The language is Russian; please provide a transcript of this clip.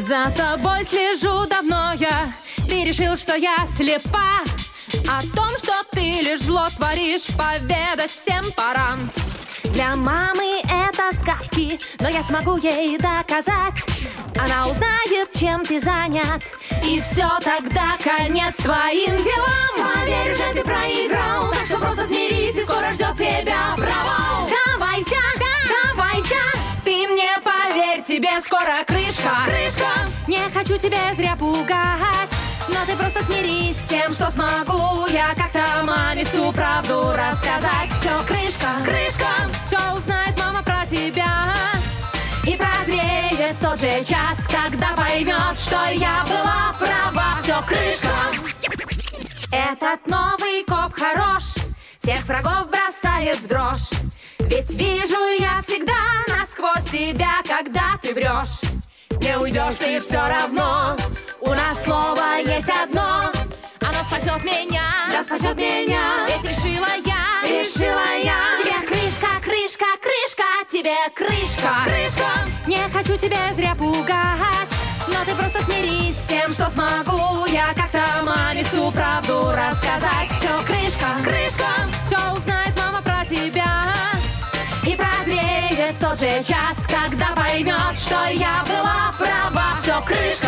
За тобой слежу давно я. Ты решил, что я слепа. О том, что ты лишь зло творишь, поведать всем пора. Для мамы это сказки, но я смогу ей доказать. Она узнает, чем ты занят, и все, тогда конец твоим делам. Поверь, уже ты проиграл, так что просто смирись, и скоро ждет тебя провал. Сдавайся, сдавайся, ты мне поверь, тебе скоро крышка. Крышка, не хочу тебя зря пугать, но ты просто смирись с тем, что смогу я как-то маме всю правду рассказать. Все, крышка, крышка, все узнает мама про тебя и прозреет в тот же час, когда поймет, что я была права. Все, крышка. Этот новый коп хорош, всех врагов бросает в дрожь. Ведь вижу я всегда насквозь тебя, когда ты врешь. Не уйдешь ты все равно, у нас слово есть одно. Оно спасет меня, да спасет меня. Ведь решила я, тебе крышка, крышка, крышка, тебе крышка. Крышка, не хочу тебя зря пугать, но ты просто смирись с тем, что смогу я как-то маме всю правду рассказать. Все, крышка, крышка, все узнает мама про тебя и прозреет в тот же час, когда поймет, что я была права. Все, крышка.